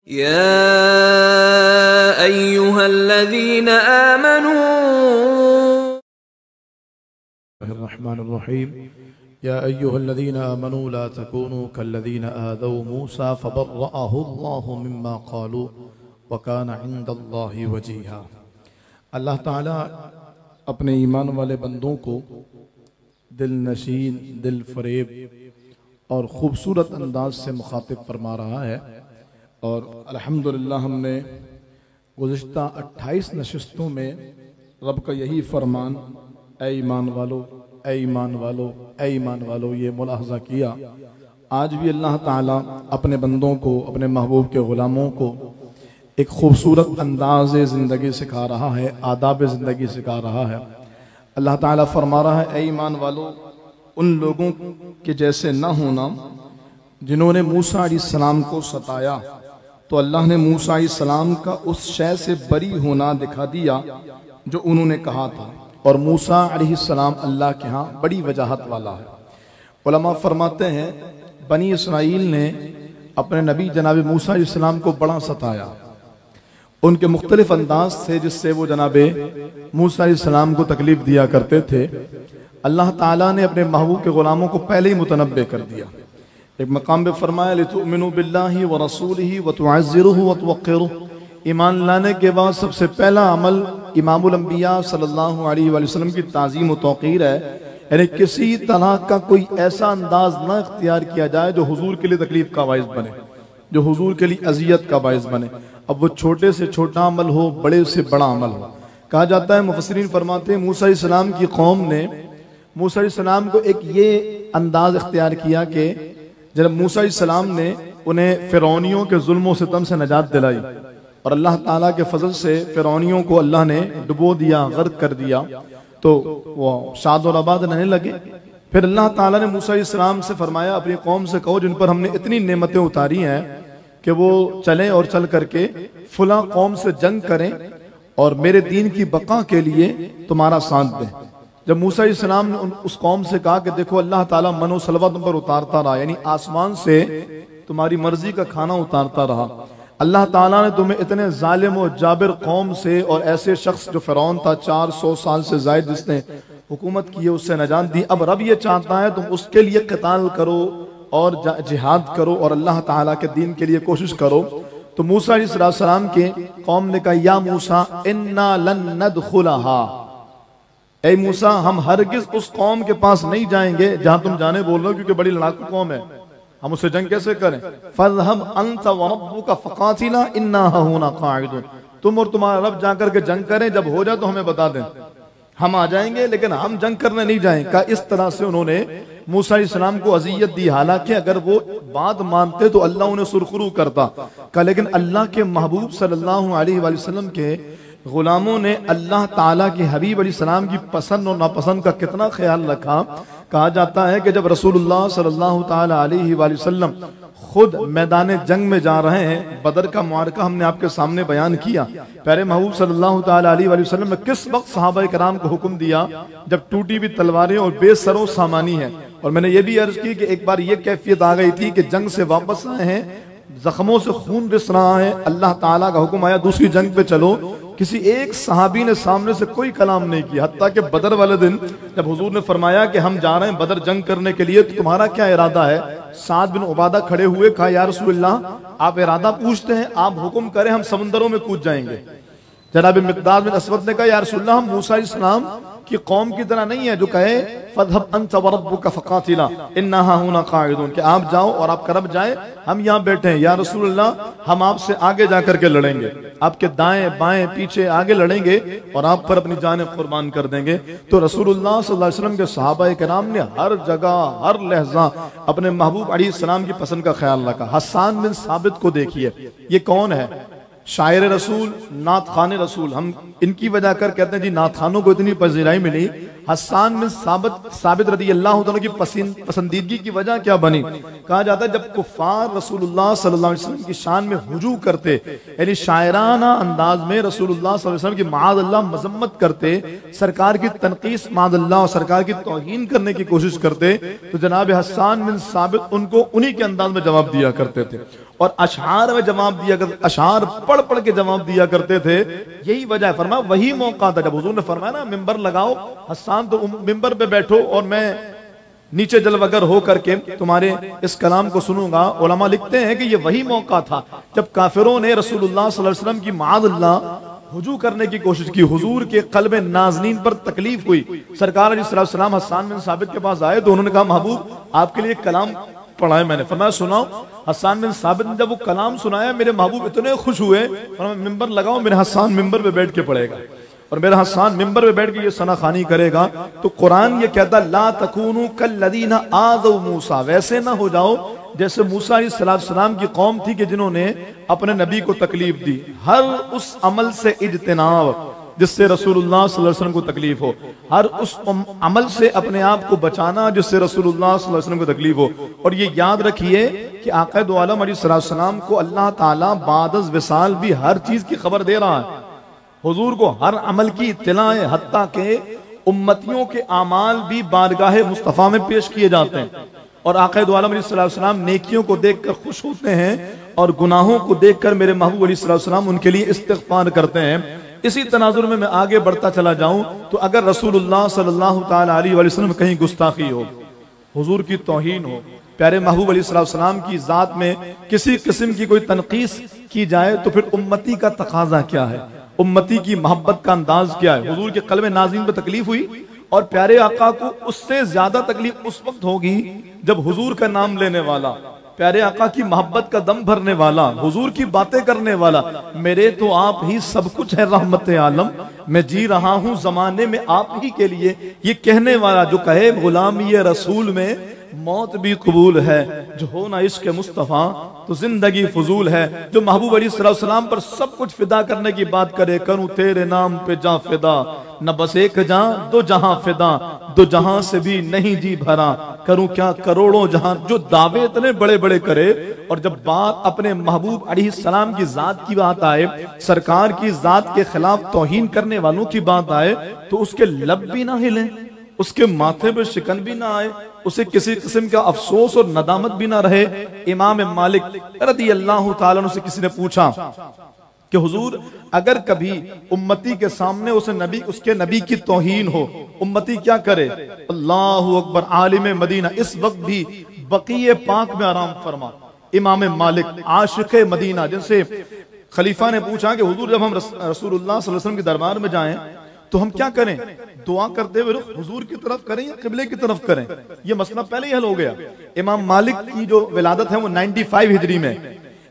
या अय्युहल्लज़ीना आमनू रहमानिर्रहीम या अय्युहल्लज़ीना आमनू ला तकूनू कल्लज़ीना आदौ मूसा फबर्रअहु अल्लाहु मिम्मा क़ालू व काना इंदल्लाहि वजीहा। अल्लाह ताला अपने ईमान वाले बंदों को दिल नशीन, दिल फरेब और ख़ूबसूरत अंदाज से मुखातिब फरमा रहा है। और अल्हम्दुलिल्लाह हमने गुज़िश्ता 28 नशिस्तों में रब का यही फरमान ऐ ईमान वालो, ऐ ईमान वालो, ऐ ईमान वालो ये मुलाहज़ा किया। आज भी अल्लाह ताला अपने बंदों को, अपने महबूब के ग़ुलामों को एक खूबसूरत अंदाज़ ज़िंदगी सिखा रहा है, आदाब ज़िंदगी सिखा रहा है। अल्लाह ताला फरमा रहा है ऐ ईमान वालो, उन लोगों के जैसे न होना जिन्होंने मूसा अलैहिस्सलाम को सताया, तो अल्लाह ने मूसा अलैहिस्सलाम का उस शय से बरी होना दिखा दिया जो उन्होंने कहा था। और मूसा अलैहिस्सलाम अल्लाह के यहाँ बड़ी वजाहत वाला है। उलमा फरमाते हैं बनी इसराइल ने अपने नबी जनाब मूसा अलैहिस्सलाम को बड़ा सताया। उनके मुख्तलिफ अंदाज थे जिससे वो जनाब मूसा अलैहिस्सलाम को तकलीफ दिया करते थे। अल्लाह ताला ने अपने महबूब के ग़ुलामों को पहले ही मुतनब्बे कर दिया। एक मकाम पे फरमाया लितुमिनु बिल्लाहि व रसूलिहि व तुअज़्ज़िरुहु व तुवक़्क़िरुहु। ईमान लाने के बाद सबसे पहला अमल इमामुल अंबिया सल्लल्लाहु अलैहि वसल्लम की ताज़ीम व तौक़ीर है। यानी किसी तरह का कोई ऐसा अंदाज ना इख्तियार किया जाए जो हुजूर के लिए तकलीफ का बाइस बने, जो हुजूर के लिए अजियत का बाइस बने। अब वो छोटे से छोटा अमल हो, बड़े से बड़ा अमल हो। कहा जाता है, मुफस्सिरीन फरमाते हैं मूसा अलैहिस्सलाम की कौम ने मूसा अलैहिस्सलाम को एक ये अंदाज इख्तियार किया कि जब मूसा अलैहिस्सलाम ने उन्हें फ़िरौनियों के जुल्म व सितम से नजात दिलाई और अल्लाह ताला के फजल से फ़िरौनियों को अल्लाह ने डुबो दिया, गर्क कर दिया, तो वो शाद और आबाद रहने लगे। फिर अल्लाह ताला ने मूसा अलैहिस्सलाम से फरमाया अपनी कौम से कहो जिन पर हमने इतनी नेमतें उतारी हैं कि वो चलें और चल करके फुला कौम से जंग करें और मेरे दीन की बका के लिए तुम्हारा साथ दें। जब मूसा अलैहिस्सलाम ने उस कौम से कहा कि देखो अल्लाह ताला मनो सलवा तुम पर उतारता रहा, यानी आसमान से तुम्हारी मर्जी का खाना उतारता रहा। अल्लाह ताला ने तुम्हें इतने जालिम और जाबिर कौम से और ऐसे शख्स जो फ़िरौन था 400 साल से ज़ायद जिसने हुकूमत की है उससे नजात दी। अब रब ये चाहता है तुम उसके लिए क़िताल करो और जिहाद करो और अल्लाह ताला के दीन के लिए कोशिश करो। तो मूसा अलैहिस्सलाम के कौम ने कहा या मूसा इन्ना लन नदखुलहा, ऐ मूसा हम हरगिज उस कौम के पास नहीं जाएंगे जहां तुम जाने बोल रहे हो, क्योंकि बड़ी लड़ाकू कौम है, हम उससे जंग कैसे करें। फज़हब अंत व रब्बुका फ़क़ातिला इन्ना हुना क़ाइदुन, तुम और तुम्हारा रब जाकर के जंग करें, जब हो जाए तो हमें बता दें, हम आ जाएंगे लेकिन हम जंग करने नहीं जाएंगे। इस तरह से उन्होंने मूसा अलैहिस्सलाम को अजियत दी। हालांकि अगर वो बात मानते तो अल्लाह उन्हें सुरखरू करता का, लेकिन अल्लाह के महबूब सल्लल्लाहु अलैहि वसल्लम के गुलामों ने अल्लाह ताला के हबीब अलैहिस्सलाम की पसंद और नापसंद का कितना ख्याल रखा। कहा जाता है कि जब रसूलुल्लाह सल्लल्लाहु ताला अलैहि वसल्लम खुद मैदान जंग में जा रहे हैं, बदर का मुआरका हमने आपके सामने बयान किया, प्यारे महबूब सल्लल्लाहु ताला अलैहि वसल्लम ने किस वक्त सहाबा कराम को हुक्म दिया जब टूटी हुई तलवारें और बेसरो सामानी है। और मैंने ये भी अर्ज की कि एक बार ये कैफियत आ गई थी कि जंग से वापस आए हैं, जख्मों से खून रिस रहा है, अल्लाह ताला का हुक्म आया दूसरी जंग पे चलो। किसी एक सहाबी ने सामने से कोई कलाम नहीं किया, हत्ता कि बदर वाले दिन जब हुजूर ने फरमाया कि हम जा रहे हैं बदर जंग करने के लिए, तो तुम्हारा क्या इरादा है। साद बिन उबादा खड़े हुए, कहा या रसूलल्लाह आप इरादा पूछते हैं, आप हुक्म करें हम समंदरों में कूद जाएंगे। जनाब मिक़दाद बिन असवद ने कहा या रसूलल्लाह हम मूसा अलैहिस्सलाम की कौम की तरह नहीं है जो कहे फज़हब अंत व रब्बुका फ़क़ातिला इन्ना हुना क़ाइदुन, कि आप जाओ और आपका रब जाए, हम यहाँ बैठे हैं। या रसूलल्लाह हम आपसे आगे जाकर के लड़ेंगे, आपके दाएं बाएं पीछे आगे लड़ेंगे और आप पर अपनी जानें कुर्बान कर देंगे। तो रसूलुल्लाह सल्लल्लाहु अलैहि वसल्लम के सहाबा कराम ने हर जगह हर लहजा अपने महबूब अलैहिस्सलाम की पसंद का ख्याल रखा। हसन बिन साबित को देखिए, ये कौन है, शायर रसूल, नात खान रसूल। हम इनकी वजह कर कहते हैं जी नात खानों को इतनी पजीराई मिली, हसन बिन साबित रदी अल्लाह तआला की पसंदीदगी की वजह क्या बनी? कहा जाता है जब कुफ्फार रसूलुल्लाह सल्लल्लाहु अलैहि वसल्लम की शान में हुजू करते, यानी शायराना अंदाज में रसूलुल्लाह सल्लल्लाहु अलैहि वसल्लम की माअज़ल्लाह मजम्मत करते, सरकार की तनकीस माअज़ल्लाह और सरकार की तौहीन करने की कोशिश करते, तो जनाब हसन बिन साबित उनको उन्हीं के अंदाज में जवाब दिया करते थे और अशआर में जवाब दिया करते, अशआर पढ़ पढ़ के जवाब दिया करते थे। यही वजह है, फरमाया वही मौका था जब हुजूर ने फरमाया ना मिंबर लगाओ हसन, तो मिंबर पे बैठो और मैं नीचे जलवगर हो करके तुम्हारे इस कलाम को सुनूंगा। उलमा लिखते हैं कि ये वही मौका था जब काफिरों ने रसूलुल्लाह सल्लल्लाहु अलैहि वसल्लम की माअज़ल्लाह हुजू करने की कोशिश की, हुजूर के क़ल्ब नाज़नीन पर तकलीफ हुई। सरकार अलैहिस्सलाम हसन बिन साबित के पास आए तो उन्होंने कहा महबूब आपके लिए कलाम पढ़ा है मैंने। फरमाया सुनाओ। हसन बिन साबित ने जब वो कलाम सुनाया मेरे महबूब इतने खुश हुए, मिंबर लगाओ मेरे हसन मिंबर पे बैठ के पढ़ेगा और मेरा हसन मिंबर पे बैठ के ये सनाखानी करेगा। तो कुरान ये कहता ला तकूनु कल्लदीना आज़ौ मूसा, वैसे ना हो जाओ जैसे मूसा अलैहिस्सलाम की कौम थी कि जिन्होंने अपने नबी को तकलीफ दी। हर उस अमल से इज्तिनाब जिससे रसूलुल्लाह सल्लल्लाहु अलैहि वसल्लम को तकलीफ हो, हर उस अमल से अपने आप को बचाना जिससे रसूलुल्लाह सल्लल्लाहु अलैहि वसल्लम को तकलीफ हो। और ये याद रखिए कि आक़ा दो आलम अलैहिस्सलाम को अल्लाह ताला बादज़ विसाल भी हर चीज की खबर दे रहा है। हुजूर को हर अमल की इत्तला है, हत्ता के उम्मतियों के आमाल भी बारगाह मुस्तफ़ा में पेश किए जाते हैं और आक़ा दो आलम अलैहिस्सलाम नेकियों को देखकर खुश होते हैं और गुनाहों को देखकर मेरे महबूब अलैहिस्सलाम उनके लिए इस्तिग़फ़ार करते हैं। इसी तनाजुर में मैं आगे बढ़ता चला जाऊं तो अगर रसूलुल्लाह सल्लल्लाहु ताला अलैहि वसल्लम कहीं गुस्ताखी हो, हुजूर की तौहीन हो, प्यारे महबूब अलैहिस्सलाम की जात में किसी किस्म की कोई तनकीस की जाए तो फिर उम्मती का तकाजा क्या है, उम्मती की मोहब्बत का अंदाज क्या है। हुजूर के क़ल्ब नाज़ीन पे तकलीफ हुई और प्यारे आका को उससे ज्यादा तकलीफ उस वक्त होगी जब हुजूर का नाम लेने वाला, प्यारे आका की मोहब्बत का दम भरने वाला, हुजूर की बातें करने वाला, मेरे तो आप ही सब कुछ है रहमत आलम, मैं जी रहा हूं जमाने में आप ही के लिए, ये कहने वाला जो कहे गुलामी रसूल में मौत भी कबूल है, जो हो ना इश्क मुस्तफा तो जिंदगी फजूल है, जो महबूब अलैहिस्सलाम पर सब कुछ फिदा करने की बात करे, करूं तेरे नाम पे जा फिदा, न बस एक जहां दो जहां फिदा, दो जहां से भी नहीं जी भरा, करूं क्या करोड़ों जहां, जो दावे इतने बड़े बड़े करे और जब बात अपने महबूब अलैहिस्सलाम की जात की बात आए, सरकार की जात के खिलाफ तौहीन करने वालों की बात आए तो उसके लब भी ना हिले, उसके माथे पे शिकन भी ना आए, उसे किसी किस्म का अफसोस और नदामत भी ना रहे। इमाम मालिक रज़ी अल्लाह ताला अन्हु से किसी ने पूछा कि हुजूर अगर कभी उम्मती के सामने उसके नबी की तौहीन हो, उम्मती क्या करे? अल्लाहु अकबर, आलिम मदीना इस वक्त भी बक़ीए पाक में आराम फरमा, इमाम मालिक आशिक़े मदीना, जिनसे खलीफा ने पूछा कि हुजूर जब हम रसूलुल्लाह सल्लल्लाहु अलैहि वसल्लम के दरबार में जाएं तो हम क्या करें, दुआ करते हुए रुख हुजूर की तरफ करें या किबले की तरफ करें? ये मसला पहले ही हल हो गया। इमाम मालिक की जो विलादत है वो 95 हिजरी में।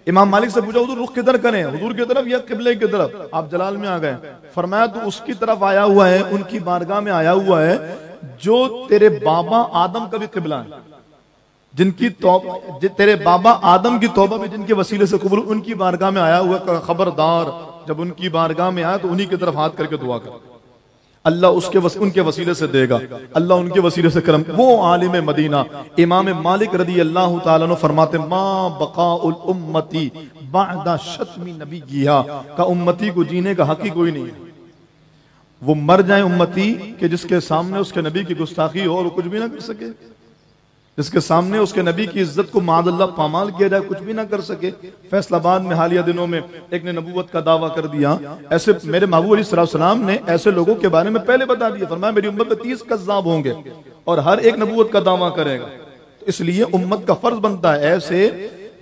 इमाम मालिक से पूछा हुजूर रुख किधर करें, हुजूर की तरफ या किबले की तरफ? आप जलाल में आ गए। फरमाया तो उसकी तरफ आया हुआ है, उनकी बारगाह में आया हुआ है जो तेरे बाबा आदम का भी किबला है, जिनकी तेरे बाबा आदम की तौबा भी जिनके वसीले से कबूल, उनकी बारगाह में आया हुआ। खबरदार, जब उनकी बारगाह में आया तो उन्हीं की तरफ हाथ करके दुआ कर, अल्लाह उनके वसीले से देगा, अल्लाह उनके वसीले से करम। वो आलिम मदीना इमाम मालिक रज़ी अल्लाह ताला अन्हु फरमाते मा बक़ाउल उम्मती बअदा शत्मी नबिय्यिहा, का उम्मती को जीने का हक ही कोई नहीं है। वो मर जाए उम्मती कि जिसके सामने उसके नबी की गुस्ताखी हो और कुछ भी ना कर सके, जिसके सामने उसके नबी की इज्जत को मादल्ला पामाल किया जाए, कुछ भी ना कर सके। फैसलाबाद में हालिया दिनों में एक ने नबूवत का दावा कर दिया। ऐसे मेरे महबूब अलैहिस्सलाम ने ऐसे लोगों के बारे में पहले बता दिया, फरमाया मेरी उम्मत में 30 कज़्ज़ाब होंगे और हर एक नबूवत का दावा करेगा। तो इसलिए उम्मत का फर्ज बनता है ऐसे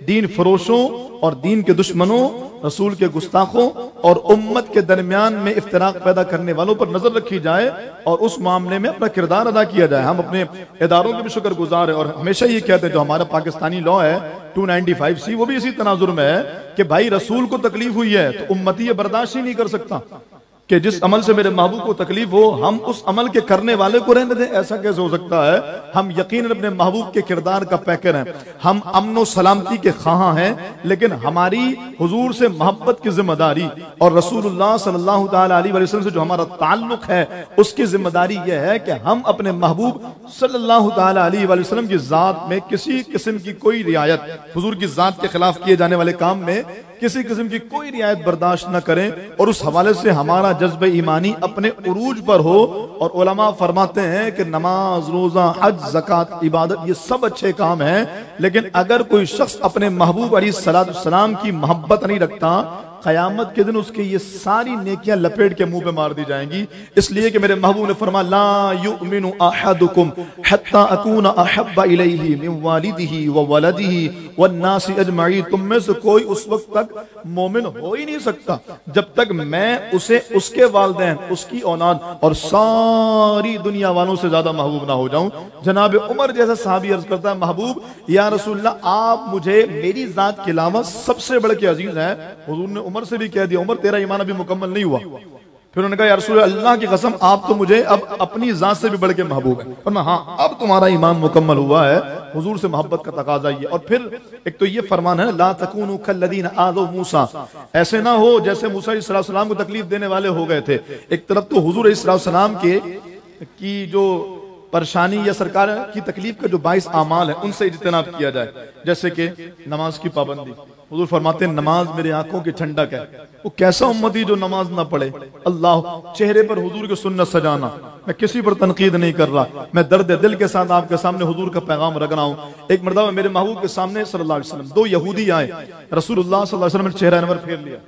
दीन फरोशों और दीन के दुश्मनों, रसूल के गुस्ताखों और उम्मत के दरमियान में इफ्तराक पैदा करने वालों पर नजर रखी जाए और उस मामले में अपना किरदार अदा किया जाए। हम अपने इदारों के भी शुक्रगुजार हैं और हमेशा ये कहते हैं, जो हमारा पाकिस्तानी लॉ है 295C, वो भी इसी तनाजुर में है कि भाई रसूल को तकलीफ हुई है तो उम्मती ये बर्दाश्त ही नहीं कर सकता। कि जिस अमल से मेरे महबूब को तकलीफ हो हम उस अमल के करने वाले को रहने दें। ऐसा कैसे हो सकता है? हम यकीनन अपने महबूब के किरदार का पैकर हैं, हम अमन और सलामती के ख़्वाह हैं, लेकिन हमारी हुजूर से मोहब्बत की जिम्मेदारी और रसूलुल्लाह सल्लल्लाहु ताला अलैहि वसल्लम से जो हमारा ताल्लुक है उसकी जिम्मेदारी यह है कि हम अपने महबूब सल्लल्लाहु ताला अलैहि वसल्लम की जात में किसी किस्म की कोई रियायत, हुजूर की जात के खिलाफ किए जाने वाले काम में किसी किस्म की कोई रियायत बर्दाश्त न करें और उस हवाले से हमारा जज्बे ईमानी अपने उरूज पर हो। और उलमा फरमाते हैं कि नमाज, रोजा, हज, ज़कात, इबादत ये सब अच्छे काम हैं, लेकिन अगर कोई शख्स अपने महबूब अलैहिस्सलाम की मोहब्बत नहीं रखता, क़यामत के दिन उसके ये सारी नेकियां लपेट के मुंह पे मार दी जाएंगी। इसलिए कि मेरे महबूब ने फरमाया ला युमिनु अहदुकुम हत्ता अकूना अहब्बा इलैहि मिन वालिदिही व वलदिही वन्नासि अजमईन। तुम में से कोई उस वक्त तक मोमिन हो ही नहीं सकता जब तक मैं उसे, उसके वालिदैन, उसकी औलाद और सारी दुनिया वालों से ज्यादा महबूब ना हो जाऊं। जनाब उमर जैसा सहाबी अर्ज करता है, महबूब या रसूलल्लाह आप मुझे मेरी जात के अलावा सबसे बढ़ के अजीज हैं। हुजूर ने उमर से भी कह दिया, उमर तेरा ईमान अभी मुकम्मल नहीं हुआ। फिर उन्होंने कहा या रसूल अल्लाह की कसम आप तो मुझे अब अपनी जात से भी बढ़ के महबूब है। और मैं हाँ अब तुम्हारा ईमान मुकम्मल हुआ है, हुजूर से मोहब्बत का तकाजा ये। और फिर एक तो ये फरमान है ला तकूनु कल्लदीना आज़ौ मूसा, ऐसे ना हो जैसे मूसा अलैहिस्सलाम को तकलीफ देने वाले हो गए थे। एक तरफ तो हुजूर अलैहिस्सलाम की जो परेशानी या सरकार की तकलीफ का जो 22 आमाल है उनसे इज्तिनाब किया जाए, जैसे कि नमाज की पाबंदी। हुजूर फरमाते हैं नमाज मेरे आंखों की ठंडक है। वो कैसा उम्मती जो नमाज ना पढ़े। अल्लाह, चेहरे पर हुजूर की सुन्नत सजाना, मैं किसी पर तनकीद नहीं कर रहा, मैं दर्द दिल के साथ आपके सामने हुजूर का पैगाम रख रहा हूँ। एक मर्तबा मेरे महबूब के सामने सल्लल्लाहु अलैहि वसल्लम दो यहूदी आए, रसूलुल्लाह सल्लल्लाहु अलैहि वसल्लम ने चेहरा अनवर फेर लिया,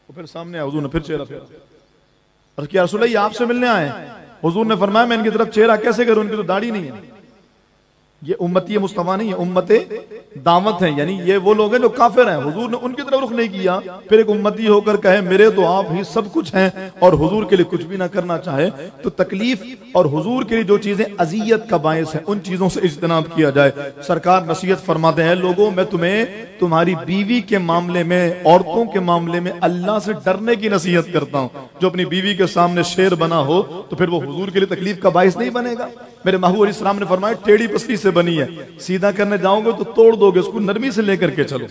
वो फिर सामने आए, हुजूर ने फिर चेहरा फेरा और क्या रसूल ये आपसे मिलने आए? हुजूर ने फरमाया मैं इनकी तरफ चेहरा कैसे करूं, इनकी तो दाढ़ी नहीं है। ये उम्मती मुस्तफा नहीं है, उम्मते दावत है, यानी ये वो लोग हैं जो काफिर हैं। हुजूर ने उनकी तरफ रुख नहीं किया। फिर एक उम्मती होकर कहे मेरे तो आप ही सब कुछ हैं और हुजूर के लिए कुछ भी ना करना चाहे, तो तकलीफ और हुजूर के लिए जो चीजें अजियत का बायस है उन चीजों से इज्तिनाब किया जाए। सरकार नसीहत फरमाते हैं लोगों मैं तुम्हें तुम्हारी बीवी के मामले में, औरतों के मामले में अल्लाह से डरने की नसीहत करता हूँ। जो अपनी बीवी के सामने शेर बना हो तो फिर वो हुजूर के लिए तकलीफ का बायस नहीं बनेगा। मेरे महबूब अलैहिस्सलाम ने फरमाया टेढ़ी पसली से बनी है, सीधा करने जाओगे तो तोड़ दोगे, उसको नरमी से लेकर के चलो।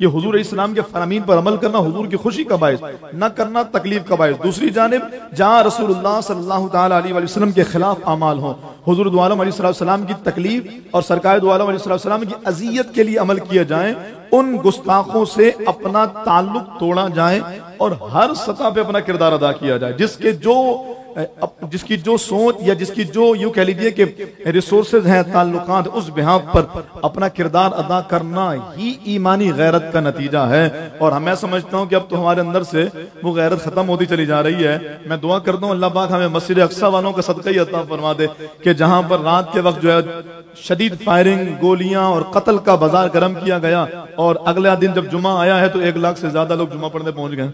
ये हुजूर अलैहिस्सलाम के फरमीन पर अमल करना हुजूर की खुशी का बायस, न करना तकलीफ का बायस। दूसरी जानिब जहां रसूलुल्लाह सल्लल्लाहु ताला अलैहि वसल्लम के खिलाफ अमाल हो, हुजूर दो आलम अलैहिस्सलाम की तकलीफ और सरकार दो आलम अलैहिस्सलाम की अजियत के लिए अमल किया जाए, उन गुस्ताखों से अपना ताल्लुक तोड़ा जाए और हर सतह पे अपना किरदार अदा किया जाए। जिसकी जो सोच या जिसकी जो यूं कह लीजिए कि रिसोर्सेज हैं, ताल्लुकात, उस बिहाफ पर अपना किरदार अदा करना ही ईमानी गैरत का नतीजा है। और मैं समझता हूं कि अब तो हमारे अंदर से वो गैरत खत्म होती चली जा रही है। मैं दुआ करता हूं अल्लाह पाक हमें मस्जिद अक्सा वालों का सदका ही अता फरमा दे कि जहां पर रात के वक्त जो है शदीद फायरिंग, गोलियां और कत्ल का बाजार गर्म किया गया और अगला दिन जब जुमा आया है तो 1 लाख से ज्यादा लोग जुमा पढ़ने पहुंच गए।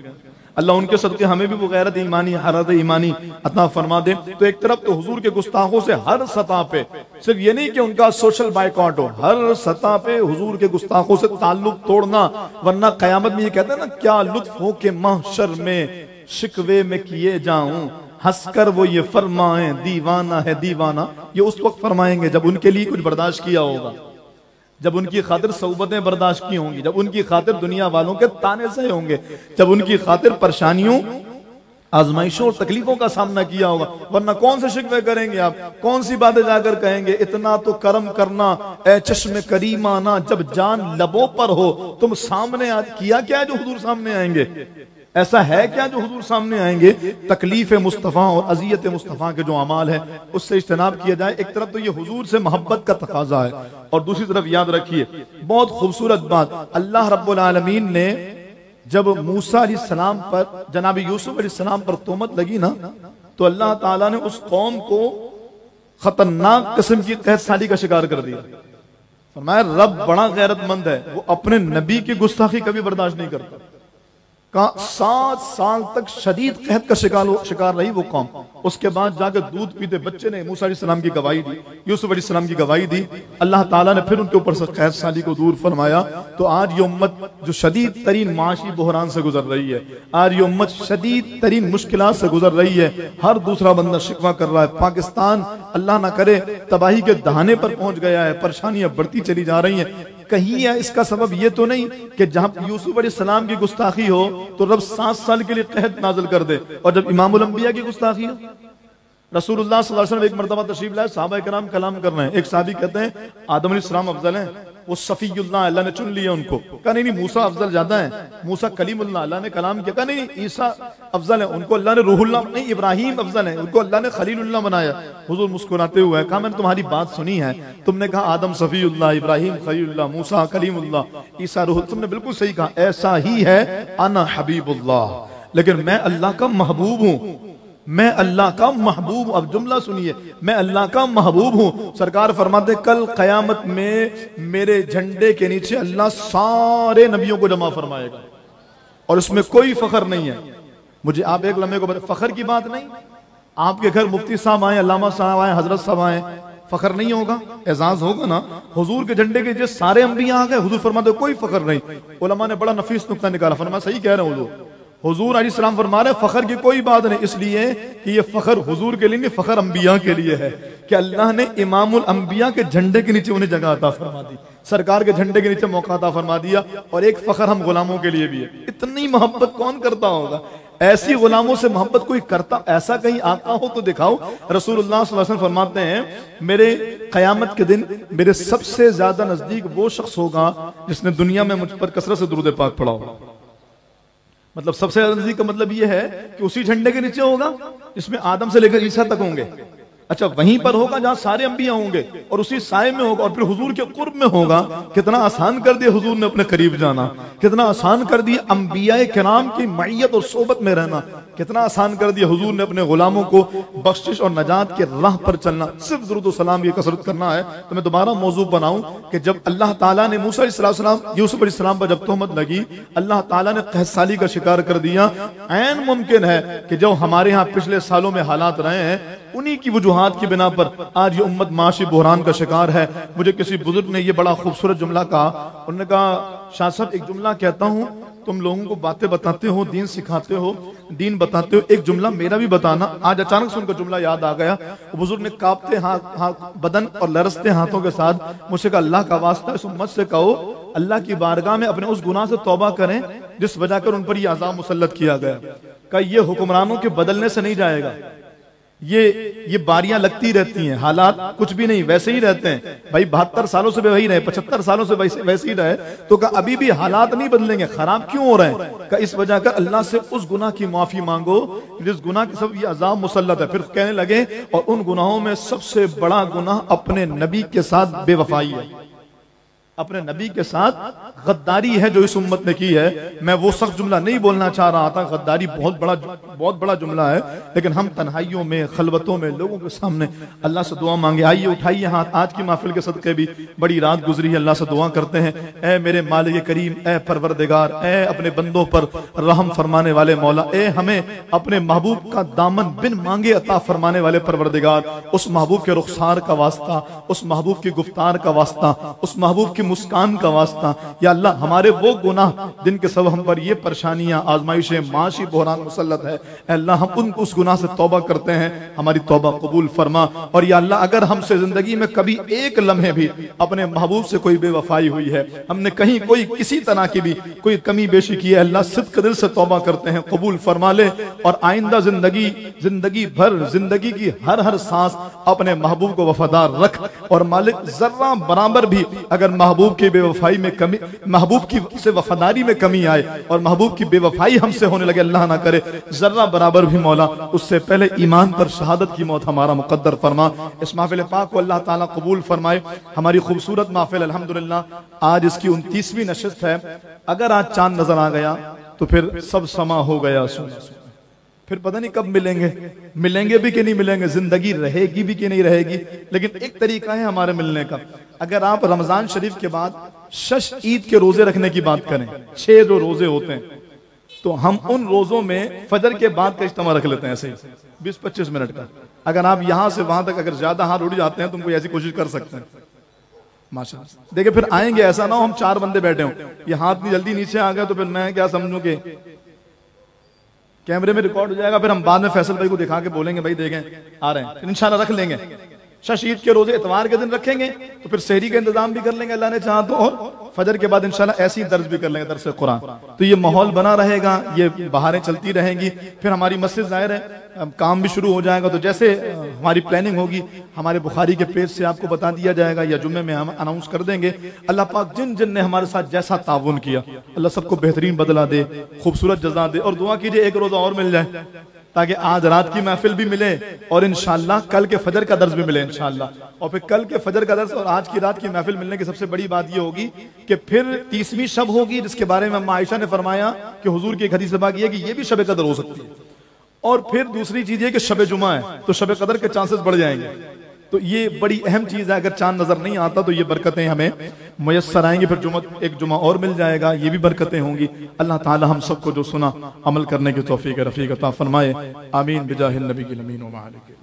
अल्लाह उनके सदके हमें भी वो गैरत ईमानी, हरत ईमानी अता फरमा दे। तो एक तरफ तो हुजूर के गुस्ताखों से हर सतह पे, सिर्फ ये नहीं कि उनका सोशल बाइकॉट हो, हर सतह पे हुजूर के गुस्ताखों से ताल्लुक तोड़ना, वरना कयामत में ये कहते हैं ना क्या लुत्फ हो के महशर में शिकवे में किए जाऊं, हंसकर वो ये फरमाएं दीवाना है दीवाना। ये उस वक्त फरमाएंगे जब उनके लिए कुछ बर्दाश्त किया होगा, जब उनकी खातिर सौबतें बर्दाश्त की होंगी, जब उनकी खातिर दुनिया वालों के ताने सहे होंगे, जब उनकी खातिर परेशानियों, आजमाइशों और तकलीफों का सामना किया होगा। वरना कौन से शिकवे करेंगे आप, कौन सी बातें जाकर कहेंगे? इतना तो करम करना ए चश्मे करीमाना, जब जान लबों पर हो तुम सामने किया क्या जो हुजूर सामने आएंगे? ऐसा है क्या जो हुजूर सामने आएंगे? तकलीफ मुस्तफ़ा और अजियत मुस्तफ़ा के जो अमाल है उससे इज्तिनाब किया जाए। एक तरफ तो ये हुजूर से मोहब्बत का तकाजा है और दूसरी तरफ याद रखिए बहुत खूबसूरत बात, अल्लाह रब्बुल आलमीन ने जब मूसा अलैहिस्सलाम पर, जनाब यूसुफ अलैहिस्सलाम पर तोहमत लगी ना, तो अल्लाह ताला ने उस कौम को खतरनाक किस्म की कैदसाली का शिकार कर दिया। फरमाया रब बड़ा गैरतमंद है, वो अपने नबी की गुस्ताखी कभी बर्दाश्त नहीं करता, का 7 साल तक शदीद कहत का शिकार रही वो कौम। उसके बाद जाकर दूध पीते बच्चे ने मूसा अलैहिस्सलाम की गवाही दी, यूसुफ अलैहिस्सलाम की गवाही दी, अल्लाह ताला ने फिर उनके ऊपर से कहत साली को दूर फरमाया। तो आज ये उम्मत जो शदीद तरीन माशी बहरान से गुजर रही है, आज ये उम्मत शदीद तरीन मुश्किलात से गुजर रही है। हर दूसरा बंदा शिकवा कर रहा है। पाकिस्तान अल्लाह ना करे तबाही के दहाने पर पहुंच गया है, परेशानियां बढ़ती चली जा रही हैं। कहीं है इसका सबब ये तो नहीं कि जहां यूसुफ अलैहिस्सलाम की गुस्ताखी हो तो रब 7 साल के लिए कहत नाज़िल कर दे, और जब इमामुल अंबिया की गुस्ताखी हो, रसूलुल्लाह सल्लल्लाहु अलैहि वसल्लम एक मर्तबा तशरीफ लाए, सहाबा किराम कलाम कर रहे हैं, एक साहबी कहते हैं आदम अलैहिस्सलाम अफजल हैं, वो सफीयुल्लाह अल्लाह ने चुन लिया उनको। कहा नहीं मूसा अफजल ज्यादा है, मूसा कलीमुल्लाह अल्लाह ने कलाम किया। कहा नहीं ईसा अफजल है, उनको अल्लाह ने रूहुल्लाह, नहीं इब्राहिम अफजल है, उनको अल्लाह ने खलीलुल्लाह बनाया। हुजूर मुस्कुराते हुए कहा मैंने तुम्हारी बात सुनी है, तुमने कहा आदम सफीयुल्लाह, इब्राहिम खलीलुल्लाह, मूसा कलीमुल्लाह, ईसा रूह, तुमने बिल्कुल सही कहा, ऐसा ही है। अना हबीबुल्लाह, लेकिन मैं अल्लाह का महबूब हूं, मैं अल्लाह का महबूब। अब जुमला सुनिए, मैं अल्लाह का महबूब हूं। सरकार फरमाते कल कयामत में मेरे झंडे के नीचे अल्लाह सारे नबियों को जमा फरमाएगा, और उसमें कोई फखर नहीं है। मुझे आप एक लम्हे को फखर की बात नहीं, आपके घर मुफ्ती साहब आए, अल्लामा साहब आए, हजरत साहब आए, फखर नहीं होगा, एजाज होगा ना। हुजूर के झंडे के नीचे सारे अंबिया आ गए, हुजूर फरमाते कोई फखर नहीं। उलमा ने बड़ा नफीस नुक्ता निकाला, फरमा सही कह रहे हैं हुजूर अलैहिस्सलाम फरमा रहे फखर की कोई बात नहीं, इसलिए कि ये फखर हुजूर के लिए नहीं, फखर अंबिया के लिए है कि अल्लाह ने इमामुल अंबिया के झंडे के नीचे उन्हें जगह अता फरमा दी, सरकार के झंडे के नीचे मौका अता फरमा दिया। और एक फखर हम गुलामों के लिए भी है। इतनी मोहब्बत कौन करता होगा? ऐसी गुलामों से मोहब्बत कोई करता, ऐसा कहीं आता हो तो दिखाओ। रसूलुल्लाह सल्लल्लाहु अलैहि वसल्लम फरमाते हैं मेरे कयामत के दिन मेरे सबसे ज्यादा नजदीक वो शख्स होगा जिसने दुनिया में मुझ पर कसरत से दुरूद पाक पढ़ा होगा। मतलब सबसे ज्यादा नजदीक का मतलब यह है कि उसी झंडे के नीचे होगा जिसमें आदम से लेकर ईसा तक होंगे। अच्छा, वहीं पर होगा जहां सारे अंबिया होंगे, और उसी साए में होगा, और फिर हुजूर के कुर्ब में होगा। कितना आसान कर दिया हुजूर ने अपने करीब जाना, कितना आसान कर दिया अंबिया किराम की मईयत और सोबत में रहना, कितना आसान कर दिया हुजूर ने अपने गुलामों को बख्शिश और नजात के राह पर चलना। सिर्फ दुरूद सलाम की कसरत करना है। तो मैं दोबारा मौजू बनाऊं कि जब अल्लाह ताला ने मूसा अलैहिस्सलाम, यूसुफ अलैहिस्सलाम पर जब तोहमत लगी, अल्लाह ताला ने कहसाली का शिकार कर दिया। ऐन मुमकिन है कि जो हमारे यहाँ पिछले सालों में हालात रहे हैं, उन्हीं की वजूहात की बिना पर आज ये उम्मत माशी बहरान का शिकार है। मुझे किसी बुजुर्ग ने ये बड़ा खूबसूरत जुमला कहा, उन्होंने कहा शाह साहब एक जुमला कहता हूँ, तुम लोगों को बातें बताते हो, दीन सिखाते हो, दीन बताते हो, एक जुमला मेरा भी बताना। आज अचानक से उनका जुमला याद आ गया। बुजुर्ग ने कांपते हाथ बदन और लरसते हाथों के साथ मुझसे कहा अल्लाह का वास्ता इस उम्मत से कहो अल्लाह की बारगाह में अपने उस गुनाह से तौबा करें जिस वजह कर उन पर यह अज़ाब मुसल्लत किया गया। कहा ये हुक्मरानों के बदलने से नहीं जाएगा, ये बारियां लगती रहती हैं, हालात कुछ भी नहीं वैसे ही रहते हैं। भाई 72 सालों से वही रहे, 75 सालों से वैसे ही रहे, तो का अभी भी हालात नहीं बदलेंगे, खराब क्यों हो रहे हैं? का इस वजह का अल्लाह से उस गुनाह की माफी मांगो जिस गुनाह के सब ये अजाब मुसल्लत है। फिर कहने लगे और उन गुनाहों में सबसे बड़ा गुनाह अपने नबी के साथ बेवफाई है, अपने नबी के साथ गद्दारी है जो इस उम्मत ने की है। मैं वो सख्त जुमला नहीं बोलना चाह रहा था, गद्दारी बहुत बड़ा जुमला है, लेकिन हम तन्हाइयों में, खलवतों में, लोगों के सामने अल्लाह से दुआ मांगे। आइए उठाइए हाथ, आज की महफिल के सदके भी बड़ी रात गुजरी है, अल्लाह से दुआ करते हैं, ए मेरे मालिक करीम, ए परवरदिगार, ए अपने बंदों पर रहम फरमाने वाले मौला, ए हमें अपने महबूब का दामन बिन मांगे अता फरमाने वाले परवरदिगार, उस महबूब के रुखसार का वास्ता, उस महबूब की गुफ्तार का वास्ता, उस महबूब की मुस्कान का वास्ता, या अल्लाह हमारे वो गुनाह जिनके सब हम पर ये परेशानियां, आजमाइशें, माशी बहरान मुसल्लत है, अल्लाह हम उस गुनाह से तौबा करते हैं, हमारी तौबा कबूल फरमा। और या अल्लाह अगर हमसे जिंदगी में कभी एक लम्हे भी अपने महबूब से कोई बेवफाई हुई है, हमने कहीं कोई किसी तरह की भी कोई कमी बेशी की है, अल्लाह सिद्क दिल से तौबा करते हैं, कबूल फरमा ले। और आइंदा जिंदगी भर जिंदगी की हर सांस अपने महबूब को वफादार रख। और मालिक जर्रा बराबर भी अगर महबूब की बेवफाई में कमी, महबूब की से वफादारी में कमी आए और महबूब की बेवफाई हमसे होने लगे, अल्लाह ना करे, जर्रा बराबर भी मौला उससे पहले ईमान पर शहादत की मौत हमारा मुकद्दर फरमा। इस महफिल पाक को अल्लाह ताला कबूल फरमाए। हमारी खूबसूरत महफिल अल्हम्दुलिल्लाह आज इसकी 29वीं नशिस्त है। अगर आज चांद नजर आ गया तो फिर सब समा हो गया सोना, फिर पता नहीं कब मिलेंगे भी कि नहीं मिलेंगे, जिंदगी रहेगी भी कि नहीं रहेगी। लेकिन एक तरीका है हमारे मिलने का, अगर आप रमजान शरीफ के बाद शश ईद के रोजे रखने की बात करें, 6 जो रोजे होते हैं, तो हम उन रोजों में फजर के बाद का इज्तिमा रख लेते हैं, ऐसे 20-25 मिनट का। अगर आप यहां से वहां तक अगर ज्यादा हाथ उड़ जाते हैं तो कोई ऐसी कोशिश कर सकते हैं माशाअल्लाह। देखिए फिर आएंगे, ऐसा ना हो हम 4 बंदे बैठे हों, ये हाथ भी जल्दी नीचे आ गए तो फिर मैं क्या समझूं कि कैमरे में रिकॉर्ड हो जाएगा, फिर हम बाद में फैसल भाई को दिखा के बोलेंगे भाई देखें आ रहे हैं। इंशाल्लाह रख लेंगे, शशीद के रोजे इतवार के दिन रखेंगे तो फिर सहरी का इंतजाम भी कर लेंगे अल्लाह ने चाहा तो, और फजर के बाद इंशाल्लाह ऐसी दर्ज भी कर लेंगे, दर्स कुरान। तो ये माहौल बना रहेगा, ये बहारें चलती रहेंगी। फिर हमारी मस्जिद जाहिर है काम भी शुरू हो जाएगा, तो जैसे हमारी प्लानिंग होगी हमारे बुखारी के पेज से आपको बता दिया जाएगा या जुम्मे में हम अनाउंस कर देंगे। अल्लाह पाक जिन जिन ने हमारे साथ जैसा ताउन किया अल्लाह सबको बेहतरीन बदला दे, खूबसूरत जज़ा दे। और दुआ कीजिए एक रोजा और मिल जाए ताकि आज रात की महफिल भी मिले और इंशाअल्लाह कल के फजर का दर्स भी मिले इंशाअल्लाह। और फिर कल के फजर का दर्स और आज की रात की महफिल मिलने की सबसे बड़ी बात यह होगी कि फिर 30वीं शब होगी, जिसके बारे में अम्मा आयशा ने फरमाया कि हुजूर की एक हदीस पाक ये कि ये भी शब कदर हो सकती है। और फिर दूसरी चीज ये कि शब जुमा है तो शब कदर के चांसेस बढ़ जाएंगे। तो ये बड़ी अहम चीज है, अगर चांद नजर नहीं आता तो ये बरकतें हमें मुयस्सर आएंगी। फिर एक जुमा और मिल जाएगा, ये भी बरकतें होंगी। अल्लाह ताला हम सबको जो सुना अमल करने की तौफीक रफीक अता फरमाए। आमीन बिजाहिल नबी की अमीन व मालिक।